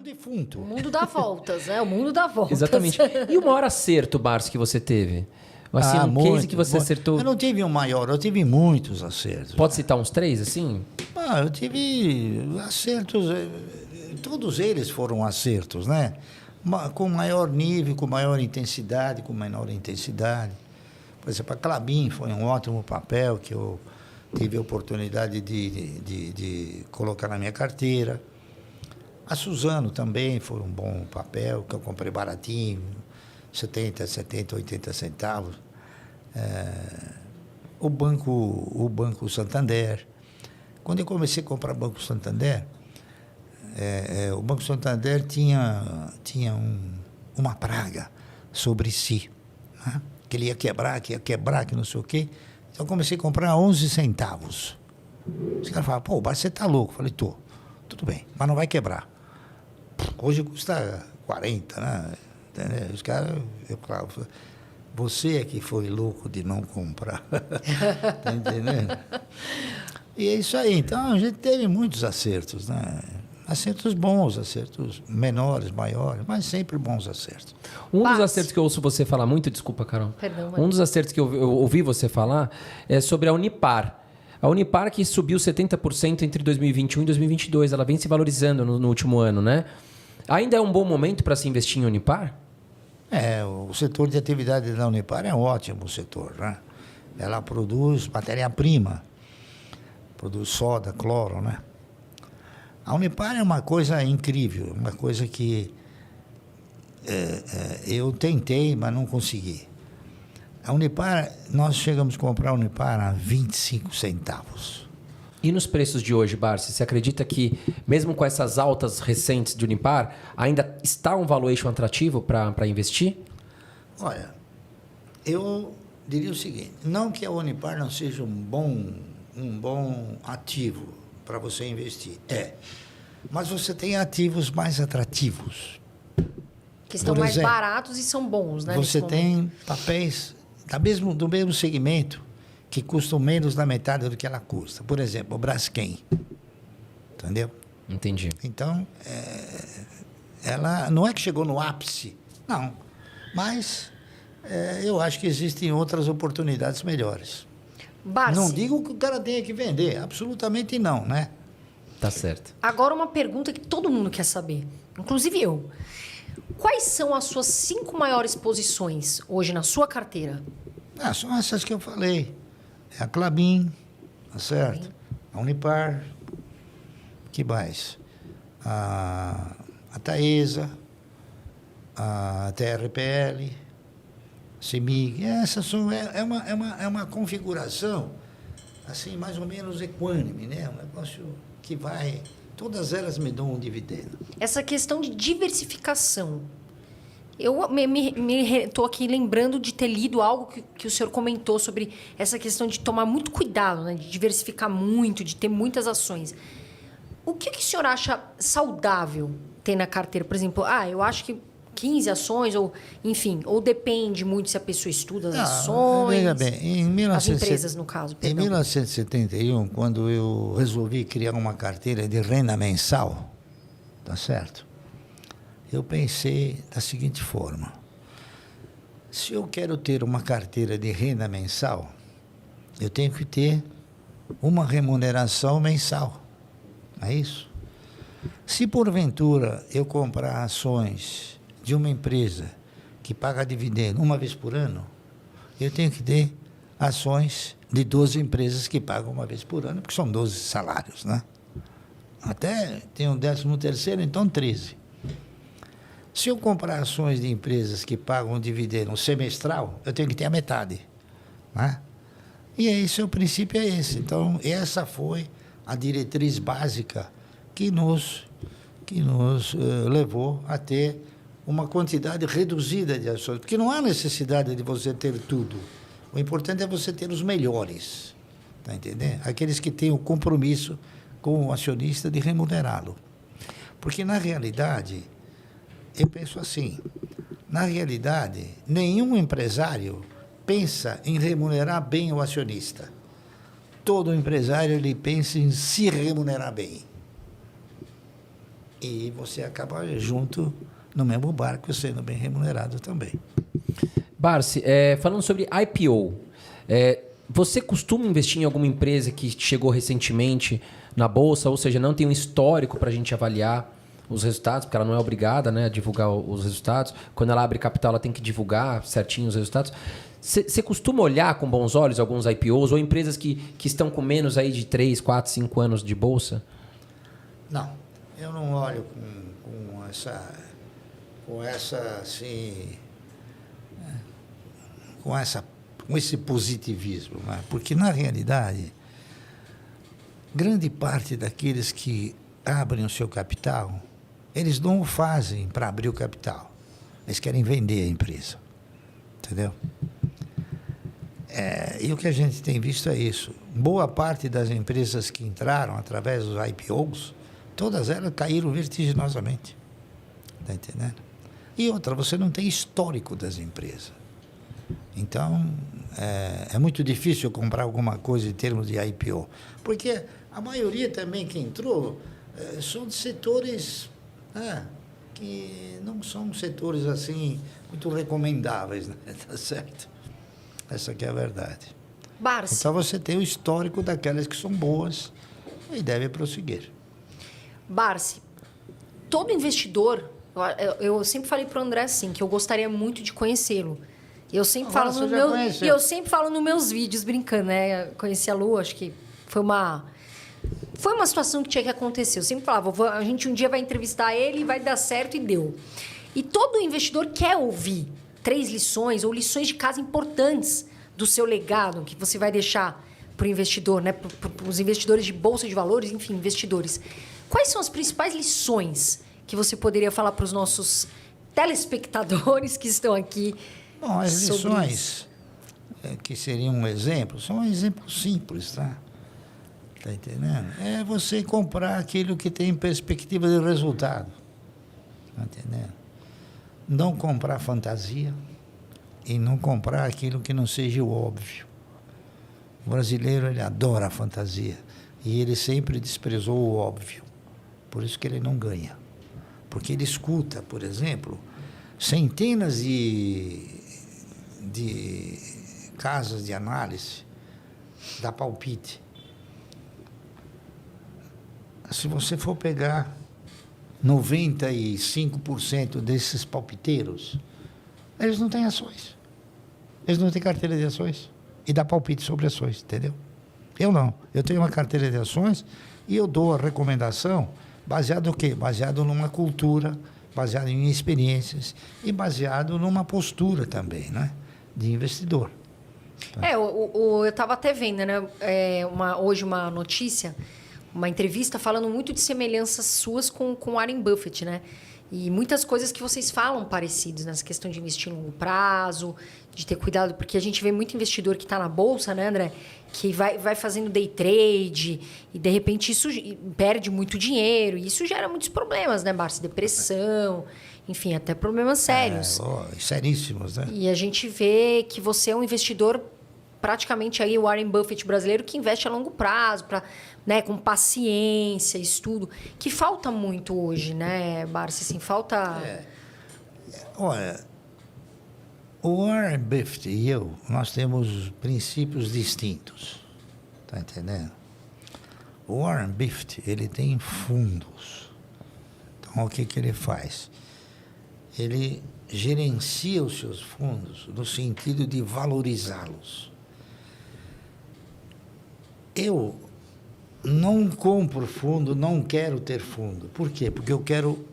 um defunto. O mundo dá voltas, né? O mundo dá voltas. Exatamente. E o maior acerto, Barsi, que você teve? Assim, um muito, case que você acertou... Eu não tive um maior, eu tive muitos acertos. Pode citar uns 3, assim? Eu tive acertos, todos eles foram acertos, né? Com maior nível, com maior intensidade, com menor intensidade. Por exemplo, a Klabin foi um ótimo papel que eu tive a oportunidade de colocar na minha carteira. A Suzano também foi um bom papel, que eu comprei baratinho, 70, 80 centavos. O Banco Santander. Quando eu comecei a comprar Banco Santander, o Banco Santander tinha uma praga sobre si, né? Que ele ia quebrar, que não sei o quê. Então eu comecei a comprar a 11 centavos. Os caras falavam, pô, Barsi, você tá louco? Eu falei, tô. Tudo bem, mas não vai quebrar. Hoje custa 40, né? Entendeu? Os caras, eu falava, você é que foi louco de não comprar. Tá entendendo? E é isso aí. Então, a gente teve muitos acertos, né? Acertos bons, acertos menores, maiores, mas sempre bons acertos. Um dos acertos que eu ouço você falar muito, desculpa, Carol. Perdão, Um dos acertos que eu ouvi você falar é sobre a Unipar. A Unipar que subiu 70% entre 2021 e 2022. Ela vem se valorizando no último ano, né? Ainda é um bom momento para se investir em Unipar? O setor de atividade da Unipar é um ótimo setor, né? Ela produz matéria-prima, produz soda, cloro, né? A Unipar é uma coisa incrível, uma coisa que eu tentei, mas não consegui. A Unipar, nós chegamos a comprar a Unipar a 25 centavos. E nos preços de hoje, Barsi, você acredita que, mesmo com essas altas recentes de Unipar, ainda está um valuation atrativo para investir? Olha, eu diria o seguinte, não que a Unipar não seja um bom ativo para você investir. Mas você tem ativos mais atrativos. Que estão mais baratos e são bons, né? Você tem papéis do mesmo segmento que custam menos da metade do que ela custa. Por exemplo, o Braskem. Entendeu? Entendi. Então, ela não é que chegou no ápice, não. Mas eu acho que existem outras oportunidades melhores. Barsi, não digo que o cara tenha que vender, absolutamente não, né? Tá certo. Agora uma pergunta que todo mundo quer saber, inclusive eu. Quais são as suas 5 maiores posições hoje na sua carteira? São essas que eu falei. É a Klabin, tá certo? A Unipar, que mais? A Taesa, a TRPL, a CEMIG. Essas são, é uma configuração, assim, mais ou menos equânime, né? Um negócio que vai... Todas elas me dão um dividendo. Essa questão de diversificação. Eu estou aqui lembrando de ter lido algo que o senhor comentou sobre essa questão de tomar muito cuidado, né? De diversificar muito, de ter muitas ações. O que o senhor acha saudável ter na carteira? Por exemplo, eu acho que 15 ações, ou enfim, ou depende muito se a pessoa estuda as ações. Veja bem, as empresas, no caso. Em 1971, quando eu resolvi criar uma carteira de renda mensal, tá certo? Eu pensei da seguinte forma: se eu quero ter uma carteira de renda mensal, eu tenho que ter uma remuneração mensal. Não é isso? Se porventura eu comprar ações de uma empresa que paga dividendo uma vez por ano, eu tenho que ter ações de 12 empresas que pagam uma vez por ano, porque são 12 salários, né? Até tem um 13º, então 13. Se eu comprar ações de empresas que pagam dividendo semestral, eu tenho que ter a metade, né? E esse, o princípio é esse. Então, essa foi a diretriz básica que nos levou a ter uma quantidade reduzida de ações, porque não há necessidade de você ter tudo. O importante é você ter os melhores, tá entendendo? Aqueles que têm o compromisso com o acionista de remunerá-lo. Porque, na realidade, eu penso assim, na realidade, nenhum empresário pensa em remunerar bem o acionista. Todo empresário ele pensa em se remunerar bem. e você acaba junto no mesmo barco, sendo bem remunerado também. Barsi, falando sobre IPO, você costuma investir em alguma empresa que chegou recentemente na Bolsa, ou seja, não tem um histórico para a gente avaliar os resultados, porque ela não é obrigada, né, a divulgar os resultados. Quando ela abre capital, ela tem que divulgar certinho os resultados. Você costuma olhar com bons olhos alguns IPOs ou empresas que estão com menos aí de 3, 4, 5 anos de Bolsa? Não, eu não olho com esse positivismo, né? Porque, na realidade, grande parte daqueles que abrem o seu capital, eles não o fazem para abrir o capital. Eles querem vender a empresa. Entendeu? E o que a gente tem visto é isso. Boa parte das empresas que entraram através dos IPOs, todas elas caíram vertiginosamente. Está entendendo? E outra, você não tem histórico das empresas. Então, é muito difícil comprar alguma coisa em termos de IPO. Porque a maioria também que entrou são de setores que não são setores assim muito recomendáveis, né? Tá certo? Essa que é a verdade. Barsi. Então você tem o histórico daquelas que são boas e deve prosseguir. Barsi, todo investidor, eu sempre falei para o André assim, que eu gostaria muito de conhecê-lo. Eu sempre falo nos meus vídeos brincando, né? Conheci a Lu, acho que foi uma situação que tinha que acontecer. Eu sempre falava, a gente um dia vai entrevistar ele e vai dar certo, e deu. E todo investidor quer ouvir 3 lições ou lições de casa importantes do seu legado, que você vai deixar para o investidor, né? Para os investidores de bolsa de valores, enfim, investidores. Quais são as principais lições que você poderia falar para os nossos telespectadores que estão aqui? Bom, as lições que seriam um exemplo, são um exemplo simples, tá? Tá entendendo? É você comprar aquilo que tem perspectiva de resultado. Tá entendendo? Não comprar fantasia e não comprar aquilo que não seja o óbvio. O brasileiro, ele adora a fantasia e ele sempre desprezou o óbvio. Por isso que ele não ganha. Porque ele escuta, por exemplo, centenas de casas de análise da palpite. Se você for pegar 95% desses palpiteiros, eles não têm ações. Eles não têm carteira de ações e dá palpite sobre ações, entendeu? Eu não. Eu tenho uma carteira de ações e eu dou a recomendação baseado no quê? Baseado numa cultura, baseado em experiências e baseado numa postura também, né? De investidor. Eu estava até vendo, né? Hoje uma notícia, uma entrevista falando muito de semelhanças suas com Warren Buffett, né? E muitas coisas que vocês falam parecidos nessa questão de investir em longo prazo, de ter cuidado, porque a gente vê muito investidor que está na bolsa, né, André? Que vai fazendo day trade e, de repente, isso perde muito dinheiro. E isso gera muitos problemas, né, Barsi? Depressão, enfim, até problemas sérios. Seríssimos, né? E a gente vê que você é um investidor, praticamente aí o Warren Buffett brasileiro, que investe a longo prazo, né, com paciência, estudo, que falta muito hoje, né, Barsi? Assim, falta... Olha, o Warren Buffett e eu, nós temos princípios distintos, tá entendendo? O Warren Buffett, ele tem fundos. Então, o que ele faz? Ele gerencia os seus fundos no sentido de valorizá-los. Eu não compro fundo, não quero ter fundo. Por quê? Porque eu quero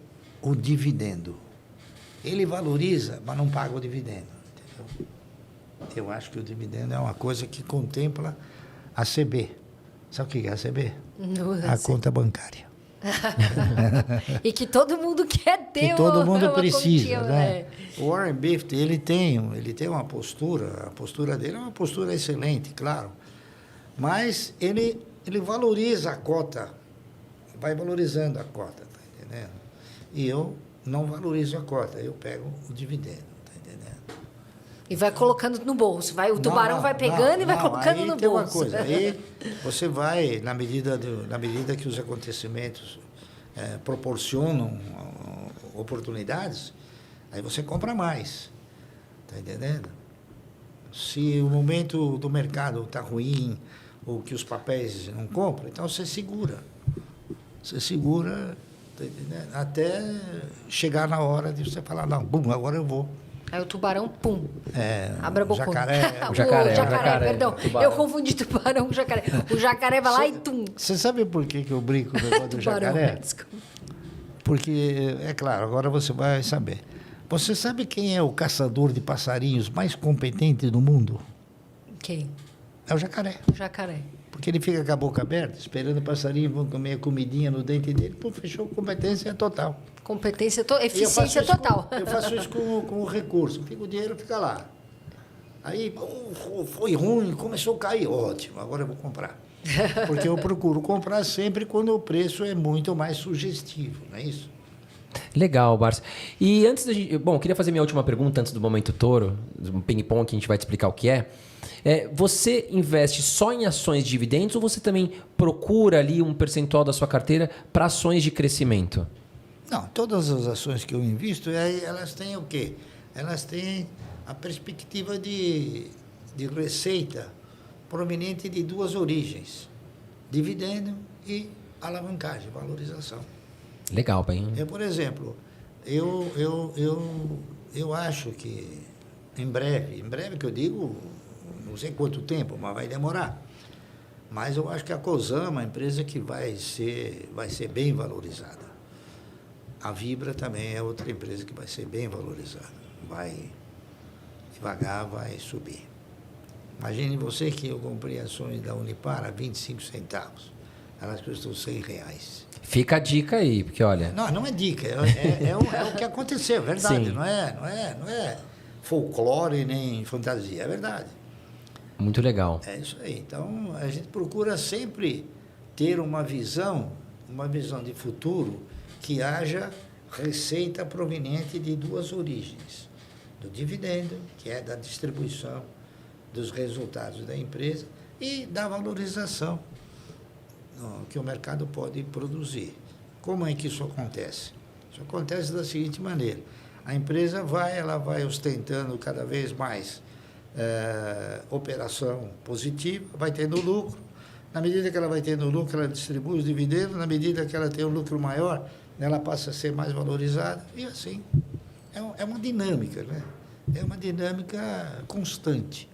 o dividendo. Ele valoriza, mas não paga o dividendo. Entendeu? Eu acho que o dividendo é uma coisa que contempla a CB. Sabe o que é a CB? Não, a conta bancária. E que todo mundo quer ter. Que todo mundo precisa, continha, né? O Warren Buffett, ele tem uma postura, a postura dele é uma postura excelente, claro. Mas ele valoriza a cota, vai valorizando a cota, tá entendendo? E eu não valorizo a cota, eu pego o dividendo, tá entendendo? E vai colocando no bolso, o tubarão vai pegando e vai colocando no tem bolso. Uma coisa, aí você vai, na medida que os acontecimentos proporcionam oportunidades, aí você compra mais. Está entendendo? Se o momento do mercado está ruim ou que os papéis não compram, então você segura. Você segura, tá entendendo? Até chegar na hora de você falar, não, bum, agora eu vou. Aí o tubarão, pum. Abre a O boca. jacaré. O jacaré, perdão. tubarão. Eu confundi tubarão com jacaré. O jacaré vai lá e tum. Você sabe por que eu brinco com o negócio do Tubarão, jacaré? desculpa. Porque, é claro, agora você vai saber. Você sabe quem é o caçador de passarinhos mais competente do mundo? Quem? É o jacaré. O jacaré. Porque ele fica com a boca aberta, esperando o passarinho, vão comer a comidinha no dente dele, pô, fechou, competência total. Competência, E eficiência total. Eu faço isso com o recurso. O dinheiro fica lá. Aí, foi ruim, começou a cair. Ótimo, agora eu vou comprar. Porque eu procuro comprar sempre quando o preço é muito mais sugestivo, não é isso? Legal, Barça. E antes da gente... Bom, eu queria fazer minha última pergunta antes do Momento Toro, um ping-pong que a gente vai te explicar o que é. Você investe só em ações de dividendos ou você também procura ali um percentual da sua carteira para ações de crescimento? Não, todas as ações que eu invisto, elas têm o quê? Elas têm a perspectiva de receita proveniente de duas origens: dividendo e alavancagem, valorização. Legal, bem. Por exemplo, eu acho que em breve que eu digo, não sei quanto tempo, mas vai demorar. Mas eu acho que a Cosan é uma empresa que vai ser bem valorizada. A Vibra também é outra empresa que vai ser bem valorizada. Vai devagar, vai subir. Imagine você que eu comprei ações da Unipar a 25 centavos. Elas custam R$100. Fica a dica aí, porque olha... Não é dica, é o que aconteceu, é verdade. Sim. Não é folclore nem fantasia, é verdade. Muito legal. É isso aí. Então, a gente procura sempre ter uma visão de futuro que haja receita proveniente de duas origens: do dividendo, que é da distribuição dos resultados da empresa, e da valorização que o mercado pode produzir. Como é que isso acontece? Isso acontece da seguinte maneira: a empresa vai ostentando cada vez mais operação positiva, vai tendo lucro. Na medida que ela vai tendo lucro, ela distribui os dividendos. Na medida que ela tem um lucro maior, ela passa a ser mais valorizada. E assim, é uma dinâmica, né? É uma dinâmica constante.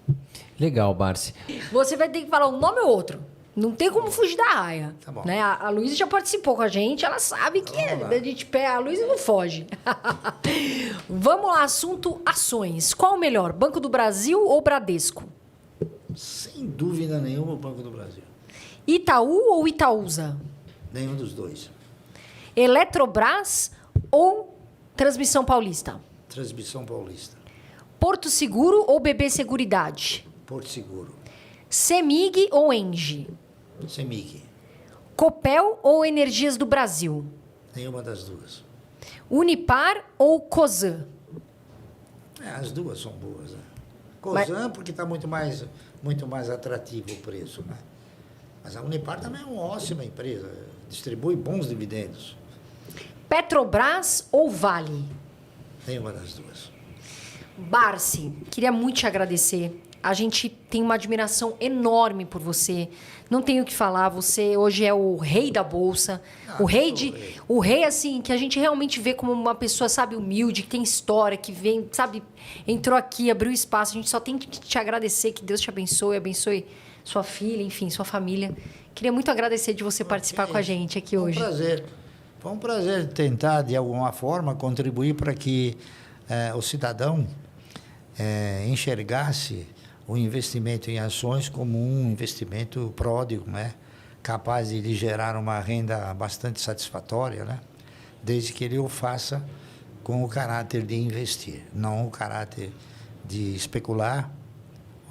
Legal, Barsi. Você vai ter que falar um nome ou outro. Não tem como fugir da raia. Tá bom. Né? A Luísa já participou com a gente, ela sabe que a gente pega a Luísa e não foge. Vamos lá, assunto ações. Qual o melhor, Banco do Brasil ou Bradesco? Sem dúvida nenhuma, o Banco do Brasil. Itaú ou Itaúsa? Nenhum dos dois. Eletrobras ou Transmissão Paulista? Transmissão Paulista. Porto Seguro ou BB Seguridade? Porto Seguro. CEMIG ou ENGIE? CEMIG. Copel ou Energias do Brasil? Nenhuma das duas. Unipar ou Cosan? As duas são boas, né? Cosan, porque está muito mais atrativo o preço, né? Mas a Unipar também é uma ótima empresa, distribui bons dividendos. Petrobras ou Vale? Nenhuma das duas. Barsi, queria muito te agradecer. A gente tem uma admiração enorme por você. Não tenho o que falar, você hoje é o rei da bolsa. O rei assim, que a gente realmente vê como uma pessoa, sabe, humilde, que tem história, que vem, sabe, entrou aqui, abriu espaço. A gente só tem que te agradecer, que Deus te abençoe sua filha, enfim, sua família. Queria muito agradecer de você participar com a gente aqui hoje. Foi um prazer tentar, de alguma forma, contribuir para que o cidadão enxergasse o investimento em ações como um investimento pródigo, né? Capaz de lhe gerar uma renda bastante satisfatória, né? Desde que ele o faça com o caráter de investir, não o caráter de especular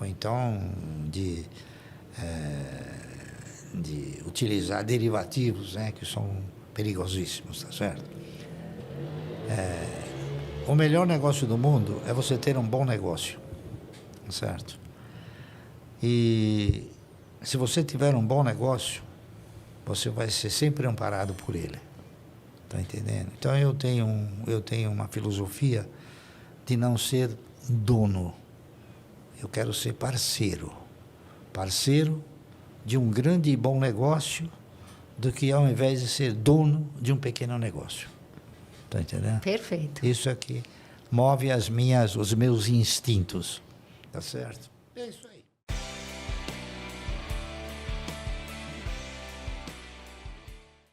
ou então de utilizar derivativos, né? Que são perigosíssimos, tá certo? O melhor negócio do mundo é você ter um bom negócio, certo? E se você tiver um bom negócio, você vai ser sempre amparado por ele. Tá entendendo? Então eu tenho uma filosofia de não ser dono. Eu quero ser parceiro. Parceiro de um grande e bom negócio, do que ao invés de ser dono de um pequeno negócio. Tá entendendo? Perfeito. Isso aqui move os meus instintos. Tá certo? É isso aí.